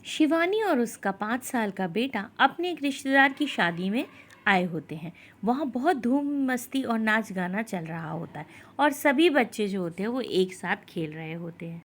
शिवानी और उसका 5 साल का बेटा अपने एक रिश्तेदार की शादी में आए होते हैं। वहाँ बहुत धूम मस्ती और नाच गाना चल रहा होता है और सभी बच्चे जो होते हैं वो एक साथ खेल रहे होते हैं।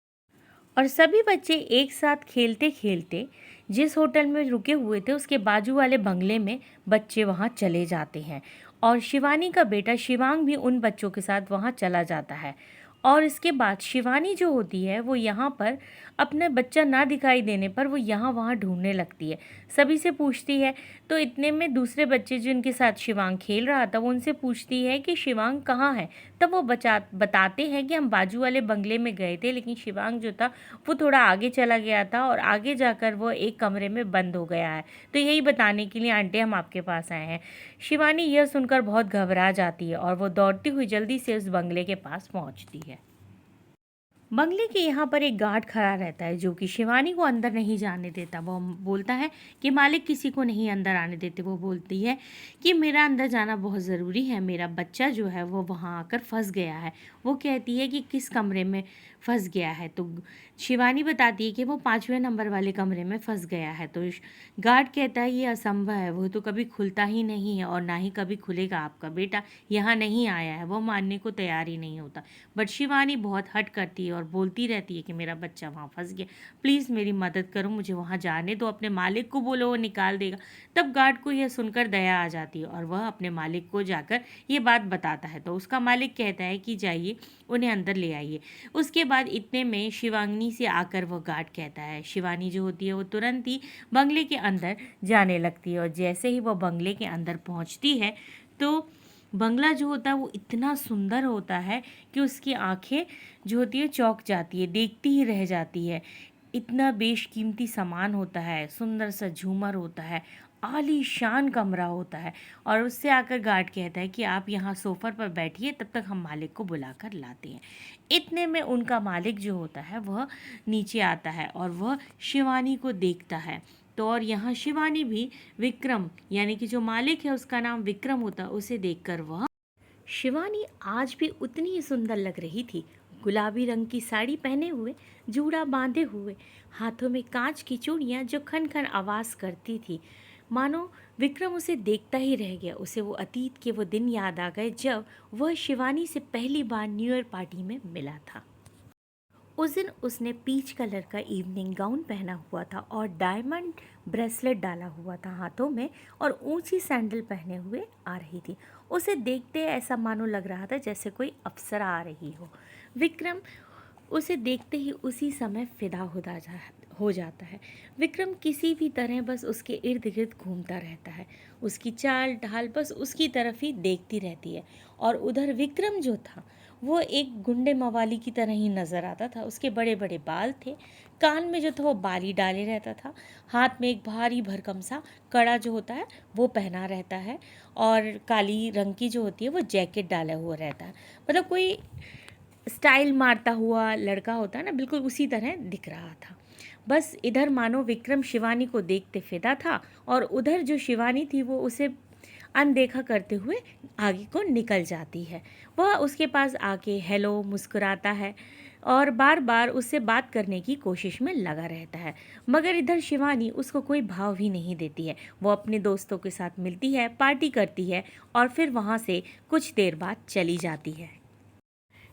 और सभी बच्चे एक साथ खेलते खेलते जिस होटल में रुके हुए थे उसके बाजू वाले बंगले में बच्चे वहाँ चले जाते हैं। और शिवानी का बेटा शिवांग भी उन बच्चों के साथ वहाँ चला जाता है। और इसके बाद शिवानी जो होती है वो यहाँ पर अपने बच्चा ना दिखाई देने पर वो यहाँ वहाँ ढूंढने लगती है, सभी से पूछती है। तो इतने में दूसरे बच्चे जिनके साथ शिवांग खेल रहा था वो उनसे पूछती है कि शिवांग कहाँ है। तब वो बताते हैं कि हम बाजू वाले बंगले में गए थे, लेकिन शिवांग जो था वो थोड़ा आगे चला गया था और आगे जाकर वो एक कमरे में बंद हो गया है। तो यही बताने के लिए आंटी हम आपके पास आए हैं। शिवानी यह सुनकर बहुत घबरा जाती है और वो दौड़ती हुई जल्दी से उस बंगले के पास पहुंचती है। बंगले के यहाँ पर एक गार्ड खड़ा रहता है जो कि शिवानी को अंदर नहीं जाने देता। वो बोलता है कि मालिक किसी को नहीं अंदर आने देते। वो बोलती है कि मेरा अंदर जाना बहुत ज़रूरी है, मेरा बच्चा जो है वो वहाँ आकर फंस गया है। वो कहती है कि किस कमरे में फंस गया है। तो शिवानी बताती है कि वो 5वें नंबर वाले कमरे में फंस गया है। तो गार्ड कहता है ये असंभव है, वो तो कभी खुलता ही नहीं है और ना ही कभी खुलेगा। आपका बेटा यहाँ नहीं आया है। वो मानने को तैयार ही नहीं होता। बट शिवानी बहुत हट करती है और बोलती रहती है कि मेरा बच्चा वहाँ फंस गया, प्लीज़ मेरी मदद करो, मुझे वहाँ जाने दो, अपने मालिक को बोलो वो निकाल देगा। तब गार्ड को यह सुनकर दया आ जाती है और वह अपने मालिक को जाकर ये बात बताता है। तो उसका मालिक कहता है कि जाइए उन्हें अंदर ले आइए। उसके बाद इतने में शिवांगी से आकर वह गार्ड कहता है। शिवानी जो होती है वो तुरंत ही बंगले के अंदर जाने लगती है और जैसे ही वह बंगले के अंदर पहुँचती है तो बंगला जो होता है वो इतना सुंदर होता है कि उसकी आंखें जो होती है चौंक जाती है, देखती ही रह जाती है। इतना बेशकीमती सामान होता है, सुंदर सा झूमर होता है, आलीशान कमरा होता है। और उससे आकर गार्ड कहता है कि आप यहाँ सोफ़र पर बैठिए, तब तक हम मालिक को बुलाकर लाते हैं। इतने में उनका मालिक जो होता है वह नीचे आता है और वह शिवानी को देखता है। तो और यहाँ शिवानी भी विक्रम यानी कि जो मालिक है उसका नाम विक्रम होता है, उसे देखकर वह शिवानी आज भी उतनी ही सुंदर लग रही थी। गुलाबी रंग की साड़ी पहने हुए, जूड़ा बांधे हुए, हाथों में कांच की चूड़ियां जो खन खन आवाज़ करती थी। मानो विक्रम उसे देखता ही रह गया। उसे वो अतीत के वो दिन याद आ गए जब वह शिवानी से पहली बार न्यू ईयर पार्टी में मिला था। उस दिन उसने पीच कलर का इवनिंग गाउन पहना हुआ था और डायमंड ब्रेसलेट डाला हुआ था हाथों में और ऊंची सैंडल पहने हुए आ रही थी। उसे देखते ऐसा मानो लग रहा था जैसे कोई अप्सरा आ रही हो। विक्रम उसे देखते ही उसी समय फिदा हो जाता है। विक्रम किसी भी तरह बस उसके इर्द गिर्द घूमता रहता है। उसकी चाल ढाल बस उसकी तरफ ही देखती रहती है। और उधर विक्रम जो था वो एक गुंडे मवाली की तरह ही नज़र आता था। उसके बड़े बड़े बाल थे, कान में जो था वो बाली डाले रहता था, हाथ में एक भारी भरकम सा कड़ा जो होता है वो पहना रहता है और काली रंग की जो होती है वो जैकेट डाला हुआ रहता है। मतलब कोई स्टाइल मारता हुआ लड़का होता है ना, बिल्कुल उसी तरह दिख रहा था। बस इधर मानो विक्रम शिवानी को देखते फिदा था और उधर जो शिवानी थी वो उसे अनदेखा करते हुए आगे को निकल जाती है। वह उसके पास आके हेलो मुस्कुराता है और बार बार उससे बात करने की कोशिश में लगा रहता है। मगर इधर शिवानी उसको कोई भाव भी नहीं देती है। वो अपने दोस्तों के साथ मिलती है, पार्टी करती है और फिर वहाँ से कुछ देर बाद चली जाती है।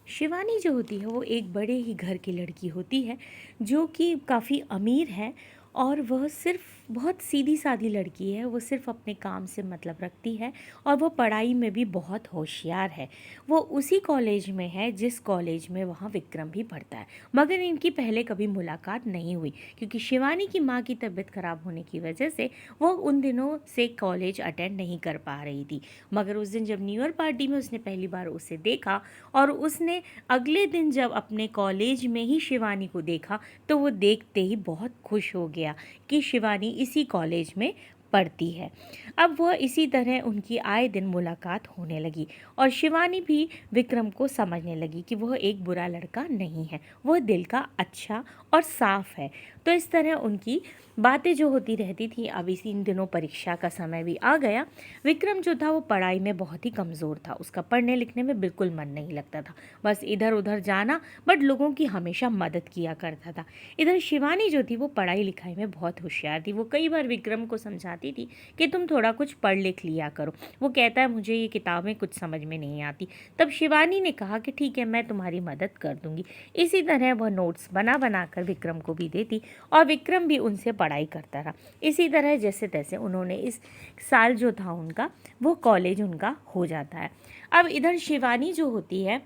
शिवानी जो होती है वो एक बड़े ही घर की लड़की होती है जो कि काफ़ी अमीर है और वह सिर्फ बहुत सीधी सादी लड़की है। वो सिर्फ अपने काम से मतलब रखती है और वो पढ़ाई में भी बहुत होशियार है। वो उसी कॉलेज में है जिस कॉलेज में वहाँ विक्रम भी पढ़ता है। मगर इनकी पहले कभी मुलाकात नहीं हुई क्योंकि शिवानी की माँ की तबीयत खराब होने की वजह से वो उन दिनों से कॉलेज अटेंड नहीं कर पा रही थी। मगर उस दिन जब न्यू ईयर पार्टी में उसने पहली बार उसे देखा और उसने अगले दिन जब अपने कॉलेज में ही शिवानी को देखा तो वो देखते ही बहुत खुश हो गया कि शिवानी इसी कॉलेज में पढ़ती है। अब वह इसी तरह उनकी आए दिन मुलाकात होने लगी और शिवानी भी विक्रम को समझने लगी कि वह एक बुरा लड़का नहीं है, वह दिल का अच्छा और साफ है। तो इस तरह उनकी बातें जो होती रहती थी। अब इसी इन दिनों परीक्षा का समय भी आ गया। विक्रम जो था वो पढ़ाई में बहुत ही कमज़ोर था। उसका पढ़ने लिखने में बिल्कुल मन नहीं लगता था, बस इधर उधर जाना, बट लोगों की हमेशा मदद किया करता था। इधर शिवानी जो थी वो पढ़ाई लिखाई में बहुत होशियार थी। वो कई बार विक्रम को समझाती थी कि तुम थोड़ा कुछ पढ़ लिख लिया करो। वो कहता है मुझे ये किताबें कुछ समझ में नहीं आती। तब शिवानी ने कहा कि ठीक है, मैं तुम्हारी मदद कर दूंगी। इसी तरह वह नोट्स बना बना कर विक्रम को भी देती और विक्रम भी उनसे पढ़ाई करता रहा। इसी तरह जैसे तैसे उन्होंने इस साल जो था उनका, वो कॉलेज उनका हो जाता है। अब इधर शिवानी जो होती है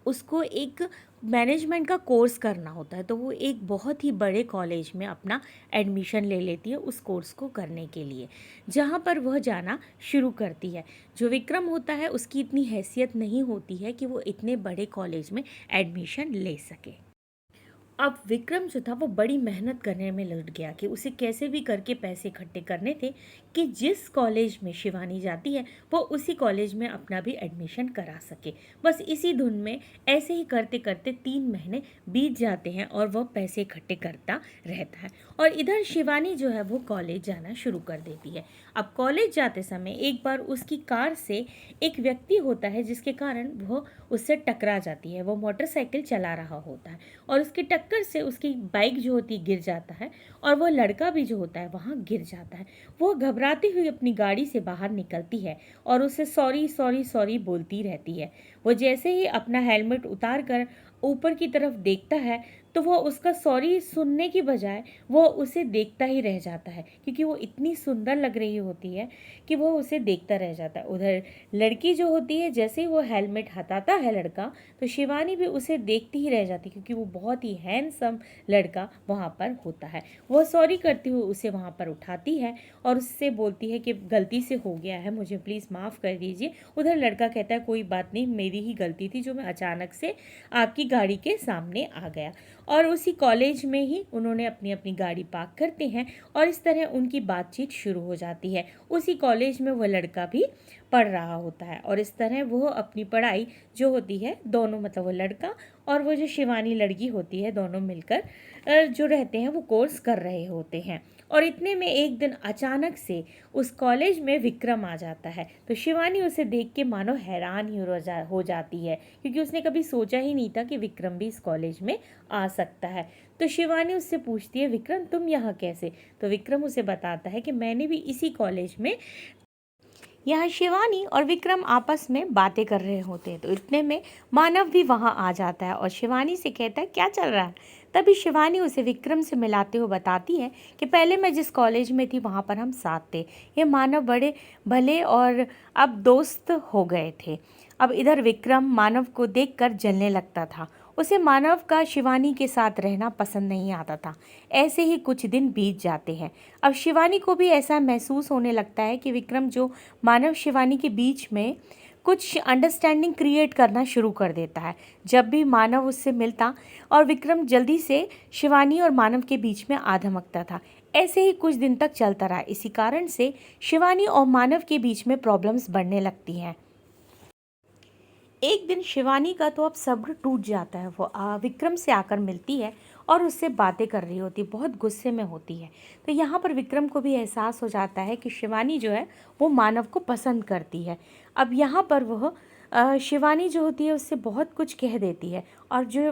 उसको एक मैनेजमेंट का कोर्स करना होता है, तो वो एक बहुत ही बड़े कॉलेज में अपना एडमिशन ले लेती है उस कोर्स को करने के लिए, जहाँ पर वह जाना शुरू करती है। जो विक्रम होता है उसकी इतनी हैसियत नहीं होती है कि वो इतने बड़े कॉलेज में एडमिशन ले सके। अब विक्रम जो था वो बड़ी मेहनत करने में लग गया कि उसे कैसे भी करके पैसे इकट्ठे करने थे कि जिस कॉलेज में शिवानी जाती है वो उसी कॉलेज में अपना भी एडमिशन करा सके। बस इसी धुन में ऐसे ही करते करते 3 महीने बीत जाते हैं और वह पैसे इकट्ठे करता रहता है। और इधर शिवानी जो है वो कॉलेज जाना शुरू कर देती है। अब कॉलेज जाते समय एक बार उसकी कार से एक व्यक्ति होता है जिसके कारण वह उससे टकरा जाती है। वो मोटरसाइकिल चला रहा होता है और उसकी टक्कर से उसकी बाइक जो होती गिर जाता है और वो लड़का भी जो होता है वहाँ गिर जाता है। वो घबराती हुई अपनी गाड़ी से बाहर निकलती है और उसे सॉरी सॉरी सॉरी बोलती रहती है। वो जैसे ही अपना हेलमेट उतार कर ऊपर की तरफ देखता है तो वो उसका सॉरी सुनने की बजाय वो उसे देखता ही रह जाता है, क्योंकि वो इतनी सुंदर लग रही होती है कि वो उसे देखता रह जाता है। उधर लड़की जो होती है, जैसे ही वो हेलमेट हटाता है लड़का, तो शिवानी भी उसे देखती ही रह जाती है, क्योंकि वो बहुत ही हैंडसम लड़का वहाँ पर होता है। वो सॉरी करती हुई उसे वहाँ पर उठाती है और उससे बोलती है कि गलती से हो गया है, मुझे प्लीज़ माफ़ कर दीजिए। उधर लड़का कहता है कोई बात नहीं, मेरी ही गलती थी जो मैं अचानक से आपकी गाड़ी के सामने आ गया। और उसी कॉलेज में ही उन्होंने अपनी अपनी गाड़ी पार्क करते हैं और इस तरह उनकी बातचीत शुरू हो जाती है। उसी कॉलेज में वो लड़का भी पढ़ रहा होता है और इस तरह वो अपनी पढ़ाई जो होती है दोनों, मतलब वो लड़का और वो जो शिवानी लड़की होती है, दोनों मिलकर जो रहते हैं वो कोर्स कर रहे होते हैं। और इतने में एक दिन अचानक से उस कॉलेज में विक्रम आ जाता है। तो शिवानी उसे देख के मानो हैरान ही हो जाती है, क्योंकि उसने कभी सोचा ही नहीं था कि विक्रम भी इस कॉलेज में आ सकता है। तो शिवानी उससे पूछती है विक्रम तुम यहाँ कैसे? तो विक्रम उसे बताता है कि मैंने भी इसी कॉलेज में। यहाँ शिवानी और विक्रम आपस में बातें कर रहे होते हैं, तो इतने में मानव भी वहाँ आ जाता है और शिवानी से कहता है क्या चल रहा है। तभी शिवानी उसे विक्रम से मिलाते हुए बताती है कि पहले मैं जिस कॉलेज में थी वहाँ पर हम साथ थे। ये मानव बड़े भले और अब दोस्त हो गए थे। अब इधर विक्रम मानव को देखकर जलने लगता था। उसे मानव का शिवानी के साथ रहना पसंद नहीं आता था। ऐसे ही कुछ दिन बीत जाते हैं। अब शिवानी को भी ऐसा महसूस होने लगता है कि विक्रम जो मानव शिवानी के बीच में कुछ अंडरस्टैंडिंग क्रिएट करना शुरू कर देता है। जब भी मानव उससे मिलता और विक्रम जल्दी से शिवानी और मानव के बीच में आ धमकता था। ऐसे ही कुछ दिन तक चलता रहा। इसी कारण से शिवानी और मानव के बीच में प्रॉब्लम्स बढ़ने लगती हैं। एक दिन शिवानी का तो अब सब्र टूट जाता है। वो विक्रम से आकर मिलती है और उससे बातें कर रही होती है, बहुत गुस्से में होती है। तो यहाँ पर विक्रम को भी एहसास हो जाता है कि शिवानी जो है वो मानव को पसंद करती है। अब यहाँ पर वह शिवानी जो होती है उससे बहुत कुछ कह देती है और जो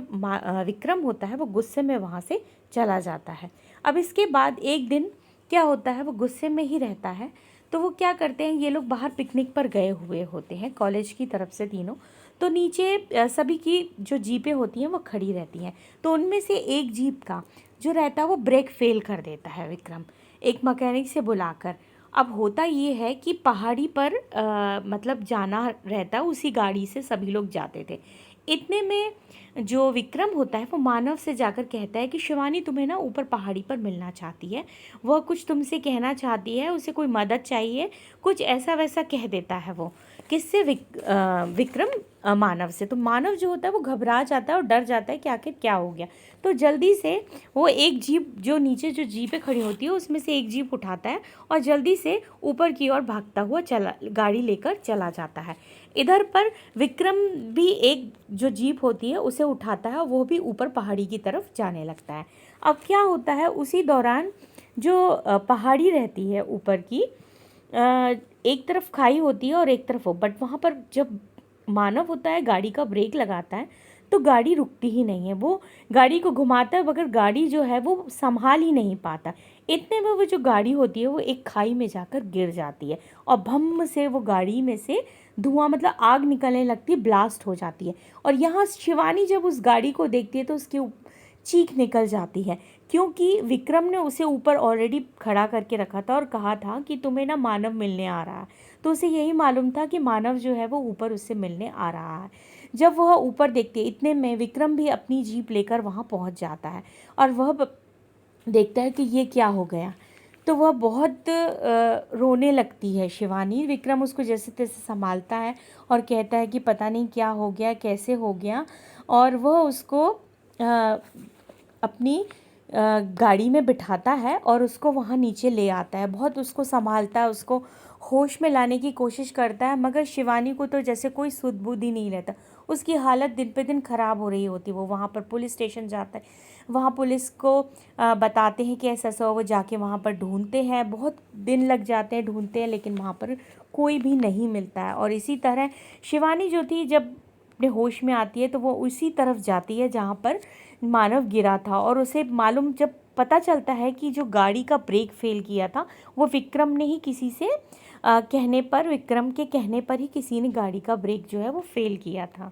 विक्रम होता है वो गुस्से में वहाँ से चला जाता है। अब इसके बाद एक दिन क्या होता है, वो गुस्से में ही रहता है। तो वो क्या करते हैं, ये लोग बाहर पिकनिक पर गए हुए होते हैं कॉलेज की तरफ से तीनों। तो नीचे सभी की जो जीपें होती हैं वो खड़ी रहती हैं। तो उनमें से एक जीप का जो रहता है वो ब्रेक फेल कर देता है विक्रम, एक मैकेनिक से बुलाकर। अब होता ये है कि पहाड़ी पर मतलब जाना रहता है, उसी गाड़ी से सभी लोग जाते थे। इतने में जो विक्रम होता है वो मानव से जाकर कहता है कि शिवानी तुम्हें ना ऊपर पहाड़ी पर मिलना चाहती है, वह कुछ तुमसे कहना चाहती है, उसे कोई मदद चाहिए, कुछ ऐसा वैसा कह देता है वो। किससे? विक्रम मानव से। तो मानव जो होता है वो घबरा जाता है और डर जाता है कि आखिर क्या हो गया। तो जल्दी से वो एक जीप जो नीचे जो जीपें खड़ी होती है उसमें से एक जीप उठाता है और जल्दी से ऊपर की ओर भागता हुआ गाड़ी लेकर चला जाता है। इधर पर विक्रम भी एक जो जीप होती है उसे उठाता है और वो भी ऊपर पहाड़ी की तरफ जाने लगता है। अब क्या होता है, उसी दौरान जो पहाड़ी रहती है ऊपर की, एक तरफ खाई होती है और एक तरफ वो, बट वहाँ पर जब मानव होता है गाड़ी का ब्रेक लगाता है तो गाड़ी रुकती ही नहीं है। वो गाड़ी को घुमाता है मगर गाड़ी जो है वो संभाल ही नहीं पाता। इतने में वो जो गाड़ी होती है वो एक खाई में जाकर गिर जाती है और भम से वो गाड़ी में से धुआं, मतलब आग निकलने लगती है, ब्लास्ट हो जाती है। और यहाँ शिवानी जब उस गाड़ी को देखती है तो उसकी चीख निकल जाती है, क्योंकि विक्रम ने उसे ऊपर ऑलरेडी खड़ा करके रखा था और कहा था कि तुम्हें ना मानव मिलने आ रहा है। तो उसे यही मालूम था कि मानव जो है वो ऊपर उससे मिलने आ रहा है। जब वह ऊपर देखती है, इतने में विक्रम भी अपनी जीप लेकर वहाँ पहुँच जाता है और वह देखता है कि ये क्या हो गया। तो वह बहुत रोने लगती है शिवानी। विक्रम उसको जैसे तैसे संभालता है और कहता है कि पता नहीं क्या हो गया, कैसे हो गया, और वह उसको अपनी गाड़ी में बिठाता है और उसको वहाँ नीचे ले आता है। बहुत उसको संभालता है, उसको होश में लाने की कोशिश करता है, मगर शिवानी को तो जैसे कोई सुध बुध ही नहीं रहता। उसकी हालत दिन पे दिन ख़राब हो रही होती। वो वहाँ पर पुलिस स्टेशन जाता है, वहाँ पुलिस को बताते हैं कि ऐसा ऐसा, वो जाके वहाँ पर ढूंढते हैं, बहुत दिन लग जाते हैं ढूंढते हैं, लेकिन वहाँ पर कोई भी नहीं मिलता है। और इसी तरह शिवानी जो थी जब अपने होश में आती है तो वो उसी तरफ जाती है जहाँ पर मानव गिरा था, और उसे मालूम जब पता चलता है कि जो गाड़ी का ब्रेक फेल किया था वो विक्रम ने ही, किसी से कहने पर, विक्रम के कहने पर ही किसी ने गाड़ी का ब्रेक जो है वो फेल किया था।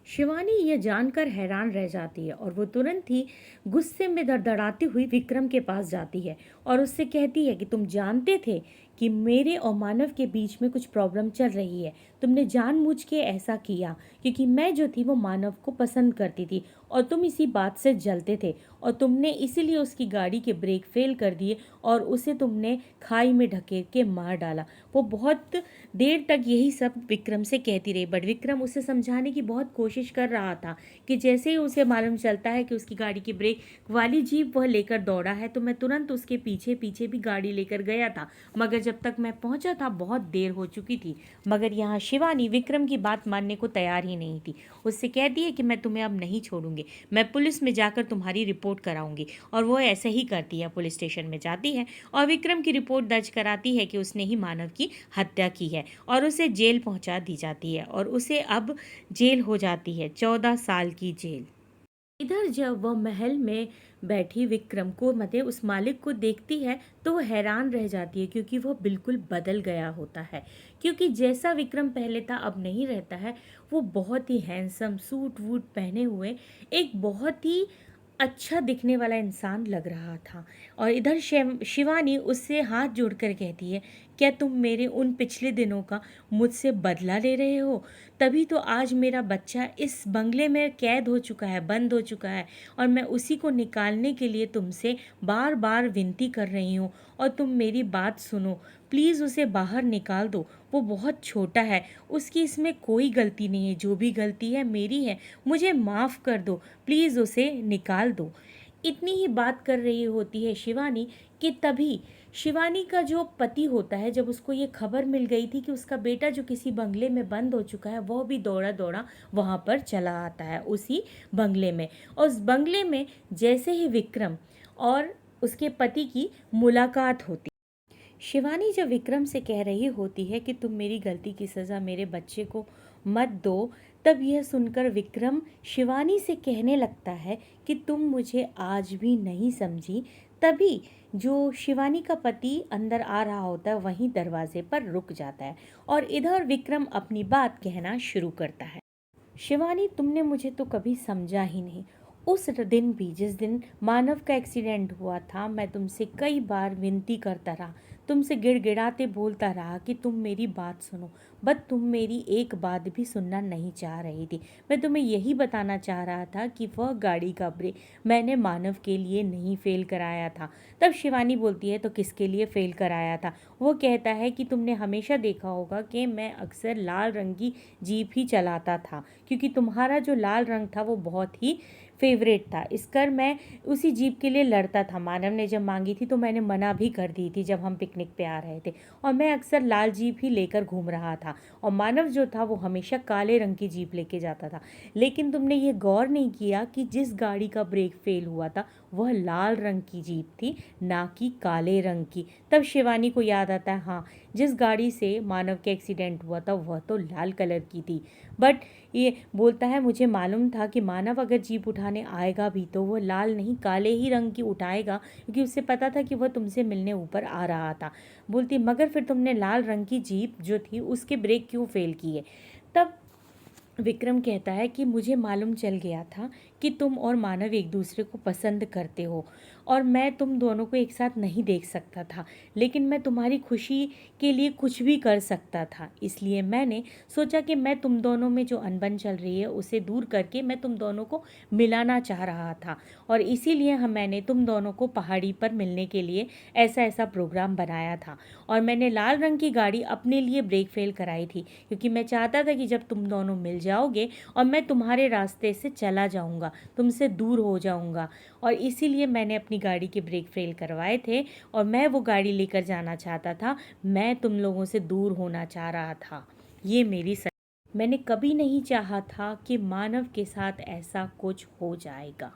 शिवानी यह जानकर हैरान रह जाती है और वो तुरंत ही गुस्से में धड़धड़ाती हुई विक्रम के पास जाती है और उससे कहती है कि तुम जानते थे कि मेरे और मानव के बीच में कुछ प्रॉब्लम चल रही है। तुमने जानबूझ के ऐसा किया क्योंकि मैं जो थी वो मानव को पसंद करती थी और तुम इसी बात से जलते थे, और तुमने इसीलिए उसकी गाड़ी के ब्रेक फेल कर दिए और उसे तुमने खाई में ढकेल के मार डाला। वो बहुत देर तक यही सब विक्रम से कहती रही, बट विक्रम उसे समझाने की बहुत कोशिश कर रहा था कि जैसे ही उसे मालूम चलता है कि उसकी गाड़ी की ब्रेक वाली जीप वह लेकर दौड़ा है तो मैं तुरंत उसके पीछे पीछे भी गाड़ी लेकर गया था, मगर जब तक मैं पहुंचा था बहुत देर हो चुकी थी। मगर यहाँ शिवानी विक्रम की बात मानने को तैयार ही नहीं थी। उससे कहती है कि मैं तुम्हें अब नहीं छोड़ूंगी, मैं पुलिस में जाकर तुम्हारी रिपोर्ट कराऊंगी। और वो ऐसे ही करती है, पुलिस स्टेशन में जाती है और विक्रम की रिपोर्ट दर्ज कराती है कि उसने ही मानव की हत्या की है और उसे जेल पहुंचा दी जाती है और उसे अब जेल हो जाती है, 14 साल की जेल। इधर जब वह महल में बैठी विक्रम को, मतलब उस मालिक को देखती है तो वह हैरान रह जाती है, क्योंकि वह बिल्कुल बदल गया होता है। क्योंकि जैसा विक्रम पहले था अब नहीं रहता है। वो बहुत ही हैंडसम सूट वूट पहने हुए एक बहुत ही अच्छा दिखने वाला इंसान लग रहा था। और इधर शिवानी उससे हाथ जोड़कर कहती है, क्या तुम मेरे उन पिछले दिनों का मुझसे बदला ले रहे हो? तभी तो आज मेरा बच्चा इस बंगले में कैद हो चुका है, बंद हो चुका है, और मैं उसी को निकालने के लिए तुमसे बार बार विनती कर रही हूँ और तुम मेरी बात सुनो। प्लीज़ उसे बाहर निकाल दो, वो बहुत छोटा है, उसकी इसमें कोई गलती नहीं है, जो भी गलती है मेरी है, मुझे माफ़ कर दो, प्लीज़ उसे निकाल दो। इतनी ही बात कर रही होती है शिवानी कि तभी शिवानी का जो पति होता है, जब उसको ये खबर मिल गई थी कि उसका बेटा जो किसी बंगले में बंद हो चुका है, वह भी दौड़ा दौड़ा वहाँ पर चला आता है उसी बंगले में। और उस बंगले में जैसे ही विक्रम और उसके पति की मुलाकात होती, शिवानी जब विक्रम से कह रही होती है कि तुम मेरी गलती की सज़ा मेरे बच्चे को मत दो, तब यह सुनकर विक्रम शिवानी से कहने लगता है कि तुम मुझे आज भी नहीं समझी। तभी जो शिवानी का पति अंदर आ रहा होता है वहीं दरवाजे पर रुक जाता है और इधर विक्रम अपनी बात कहना शुरू करता है। शिवानी, तुमने मुझे तो कभी समझा ही नहीं। उस दिन भी जिस दिन मानव का एक्सीडेंट हुआ था, मैं तुमसे कई बार विनती करता रहा, तुमसे गिड़गिड़ाते बोलता रहा कि तुम मेरी बात सुनो, बट तुम मेरी एक बात भी सुनना नहीं चाह रही थी। मैं तुम्हें यही बताना चाह रहा था कि वह गाड़ी का ब्रेक मैंने मानव के लिए नहीं फेल कराया था। तब शिवानी बोलती है, तो किसके लिए फेल कराया था? वो कहता है कि तुमने हमेशा देखा होगा कि मैं अक्सर लाल रंग की जीप ही चलाता था, क्योंकि तुम्हारा जो लाल रंग था वो बहुत ही फेवरेट था, इस कर मैं उसी जीप के लिए लड़ता था। मानव ने जब मांगी थी तो मैंने मना भी कर दी थी जब हम पिकनिक पे आ रहे थे, और मैं अक्सर लाल जीप ही लेकर घूम रहा था, और मानव जो था वो हमेशा काले रंग की जीप लेके जाता था। लेकिन तुमने ये गौर नहीं किया कि जिस गाड़ी का ब्रेक फेल हुआ था वह लाल रंग की जीप थी, ना कि काले रंग की। तब शिवानी को याद आता है, हाँ, जिस गाड़ी से मानव का एक्सीडेंट हुआ था वह तो लाल कलर की थी। बट ये बोलता है, मुझे मालूम था कि मानव अगर जीप उठाने आएगा भी तो वह लाल नहीं काले ही रंग की उठाएगा, क्योंकि उसे पता था कि वह तुमसे मिलने ऊपर आ रहा था। बोलती, मगर फिर तुमने लाल रंग की जीप जो थी उसके ब्रेक क्यों फेल किए? तब विक्रम कहता है कि मुझे मालूम चल गया था कि तुम और मानव एक दूसरे को पसंद करते हो और मैं तुम दोनों को एक साथ नहीं देख सकता था, लेकिन मैं तुम्हारी खुशी के लिए कुछ भी कर सकता था। इसलिए मैंने सोचा कि मैं तुम दोनों में जो अनबन चल रही है उसे दूर करके मैं तुम दोनों को मिलाना चाह रहा था, और इसीलिए मैंने तुम दोनों को पहाड़ी पर मिलने के लिए ऐसा ऐसा प्रोग्राम बनाया था। और मैंने लाल रंग की गाड़ी अपने लिए ब्रेक फेल कराई थी, क्योंकि मैं चाहता था कि जब तुम दोनों मिल जाओगे और मैं तुम्हारे रास्ते से चला जाऊंगा, तुमसे दूर हो जाऊंगा, और इसीलिए मैंने अपनी गाड़ी के ब्रेक फेल करवाए थे और मैं वो गाड़ी लेकर जाना चाहता था। मैं तुम लोगों से दूर होना चाह रहा था। ये मेरी मैंने कभी नहीं चाहा था कि मानव के साथ ऐसा कुछ हो जाएगा।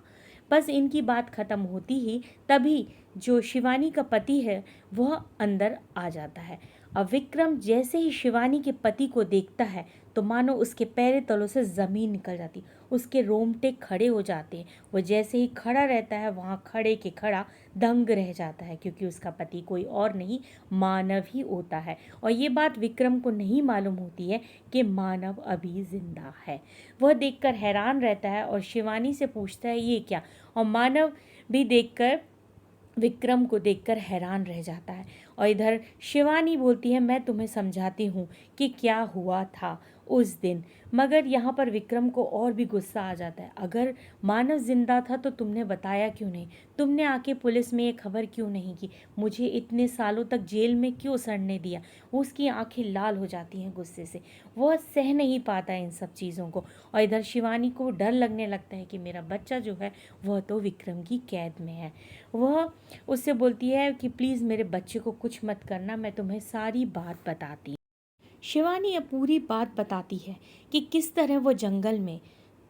बस इनकी बात खत्म होती ही तभी जो शिवानी का पति है वह अंदर आ जाता है। अब विक्रम जैसे ही शिवानी के पति को देखता है तो मानो उसके पैर तलों से ज़मीन निकल जाती, उसके रोंगटे खड़े हो जाते हैं। वो जैसे ही खड़ा रहता है वहाँ खड़े के खड़ा दंग रह जाता है, क्योंकि उसका पति कोई और नहीं मानव ही होता है। और ये बात विक्रम को नहीं मालूम होती है कि मानव अभी जिंदा है। वह देखकर हैरान रहता है और शिवानी से पूछता है, ये क्या? और मानव भी देखकर विक्रम को देखकर हैरान रह जाता है। और इधर शिवानी बोलती है, मैं तुम्हें समझाती हूँ कि क्या हुआ था उस दिन। मगर यहाँ पर विक्रम को और भी गुस्सा आ जाता है, अगर मानव जिंदा था तो तुमने बताया क्यों नहीं? तुमने आके पुलिस में ये खबर क्यों नहीं की? मुझे इतने सालों तक जेल में क्यों सड़ने दिया? उसकी आंखें लाल हो जाती हैं गुस्से से, वह सह नहीं पाता इन सब चीज़ों को। और इधर शिवानी को डर लगने लगता है कि मेरा बच्चा जो है वह तो विक्रम की कैद में है। वह उससे बोलती है कि प्लीज़ मेरे बच्चे को कुछ मत करना, मैं तुम्हें सारी बात बताती। शिवानी अब पूरी बात बताती है कि किस तरह वो जंगल में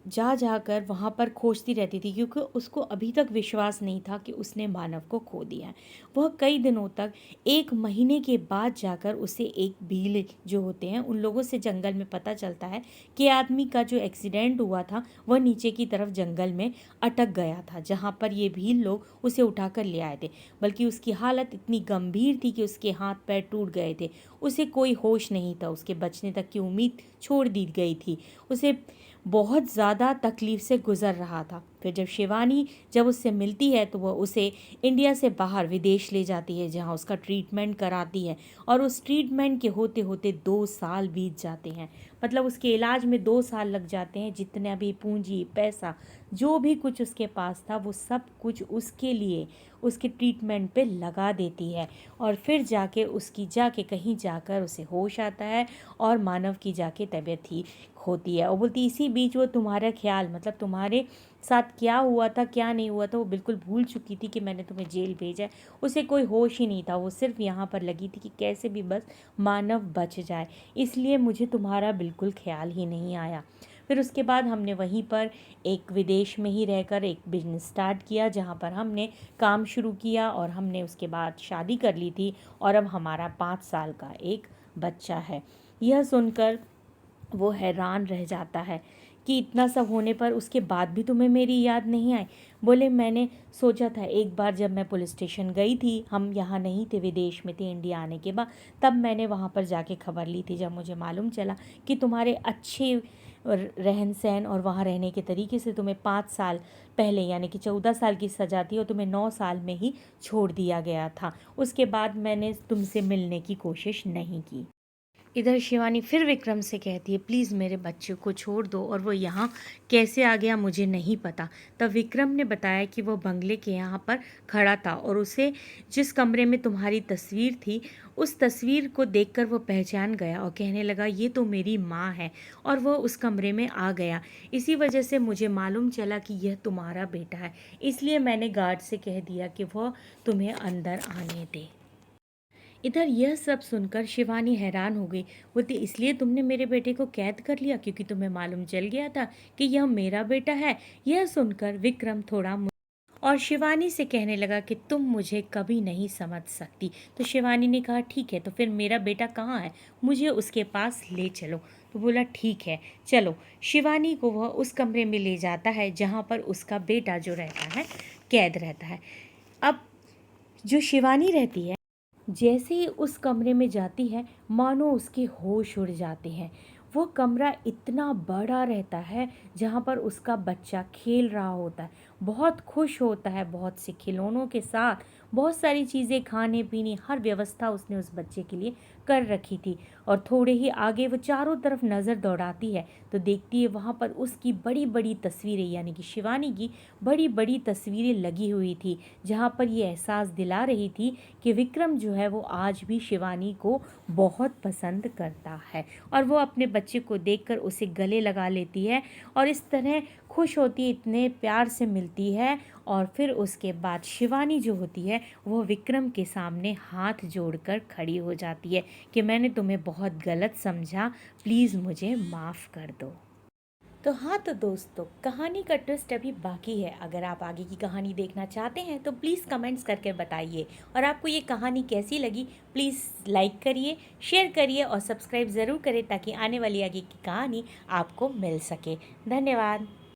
जा जाकर वहाँ पर खोजती रहती थी, क्योंकि उसको अभी तक विश्वास नहीं था कि उसने मानव को खो दिया है। वह कई दिनों तक, 1 महीने के बाद जाकर उसे एक भील जो होते हैं उन लोगों से जंगल में पता चलता है कि आदमी का जो एक्सीडेंट हुआ था वह नीचे की तरफ जंगल में अटक गया था, जहाँ पर ये भील लोग उसे उठाकर ले आए थे। बल्कि उसकी हालत इतनी गंभीर थी कि उसके हाथ पैर टूट गए थे, उसे कोई होश नहीं था, उसके बचने तक की उम्मीद छोड़ दी गई थी, उसे बहुत ज़्यादा तकलीफ़ से गुज़र रहा था। फिर जब उससे मिलती है तो वह उसे इंडिया से बाहर विदेश ले जाती है, जहाँ उसका ट्रीटमेंट कराती है। और उस ट्रीटमेंट के होते होते 2 साल बीत जाते हैं, मतलब उसके इलाज में 2 साल लग जाते हैं। जितना भी पूंजी पैसा जो भी कुछ उसके पास था वो सब कुछ उसके लिए, उसके ट्रीटमेंट पे लगा देती है। और फिर जाके कहीं जाकर उसे होश आता है और मानव की जाके तबीयत ठीक होती है। और बोलती, इसी बीच वो तुम्हारा ख्याल, मतलब तुम्हारे साथ क्या हुआ था क्या नहीं हुआ था वो बिल्कुल भूल चुकी थी कि मैंने तुम्हें जेल भेजा है। उसे कोई होश ही नहीं था, वो सिर्फ यहाँ पर लगी थी कि कैसे भी बस मानव बच जाए, इसलिए मुझे तुम्हारा बिल्कुल ख्याल ही नहीं आया। फिर उसके बाद हमने वहीं पर एक विदेश में ही रहकर एक बिजनेस स्टार्ट किया, जहाँ पर हमने काम शुरू किया और हमने उसके बाद शादी कर ली थी, और अब हमारा 5 साल का एक बच्चा है। यह सुनकर वो हैरान रह जाता है कि इतना सब होने पर उसके बाद भी तुम्हें मेरी याद नहीं आई। बोले, मैंने सोचा था एक बार जब मैं पुलिस स्टेशन गई थी, हम यहाँ नहीं थे, विदेश में थे इंडिया आने के बाद, तब मैंने वहाँ पर जाके खबर ली थी, जब मुझे मालूम चला कि तुम्हारे अच्छे रहन सहन और वहाँ रहने के तरीके से तुम्हें 5 साल पहले यानी कि 14 साल की सज़ा थी और तुम्हें 9 साल में ही छोड़ दिया गया था। उसके बाद मैंने तुमसे मिलने की कोशिश नहीं की। इधर शिवानी फिर विक्रम से कहती है, प्लीज़ मेरे बच्चे को छोड़ दो, और वो यहाँ कैसे आ गया मुझे नहीं पता। तब विक्रम ने बताया कि वो बंगले के यहाँ पर खड़ा था और उसे जिस कमरे में तुम्हारी तस्वीर थी उस तस्वीर को देखकर वो पहचान गया और कहने लगा, ये तो मेरी माँ है, और वो उस कमरे में आ गया। इसी वजह से मुझे मालूम चला कि यह तुम्हारा बेटा है, इसलिए मैंने गार्ड से कह दिया कि वह तुम्हें अंदर आने दे। इधर यह सब सुनकर शिवानी हैरान हो गई। बोलती, इसलिए तुमने मेरे बेटे को कैद कर लिया क्योंकि तुम्हें मालूम चल गया था कि यह मेरा बेटा है? यह सुनकर विक्रम थोड़ा और शिवानी से कहने लगा कि तुम मुझे कभी नहीं समझ सकती। तो शिवानी ने कहा ठीक है, तो फिर मेरा बेटा कहाँ है, मुझे उसके पास ले चलो। तो बोला ठीक है चलो। शिवानी को वह उस कमरे में ले जाता है जहाँ पर उसका बेटा जो रहता है कैद रहता है। अब जो शिवानी रहती है, जैसे ही उस कमरे में जाती है मानो उसके होश उड़ जाते हैं। वो कमरा इतना बड़ा रहता है जहाँ पर उसका बच्चा खेल रहा होता है, बहुत खुश होता है, बहुत से खिलौनों के साथ, बहुत सारी चीज़ें खाने पीने हर व्यवस्था उसने उस बच्चे के लिए कर रखी थी। और थोड़े ही आगे वो चारों तरफ नज़र दौड़ाती है तो देखती है वहाँ पर उसकी बड़ी बड़ी तस्वीरें, यानी कि शिवानी की बड़ी बड़ी तस्वीरें लगी हुई थी, जहाँ पर ये एहसास दिला रही थी कि विक्रम जो है वो आज भी शिवानी को बहुत पसंद करता है। और वो अपने बच्चे को देखकर उसे गले लगा लेती है और इस तरह खुश होती है, इतने प्यार से मिलती है। और फिर उसके बाद शिवानी जो होती है वो विक्रम के सामने हाथ जोड़कर खड़ी हो जाती है कि मैंने तुम्हें बहुत गलत समझा, प्लीज़ मुझे माफ़ कर दो। तो हाँ, तो दोस्तों कहानी का ट्विस्ट अभी बाकी है। अगर आप आगे की कहानी देखना चाहते हैं तो प्लीज़ कमेंट्स करके बताइए। और आपको ये कहानी कैसी लगी प्लीज़ लाइक करिए, शेयर करिए और सब्सक्राइब ज़रूर करें ताकि आने वाली आगे की कहानी आपको मिल सके। धन्यवाद।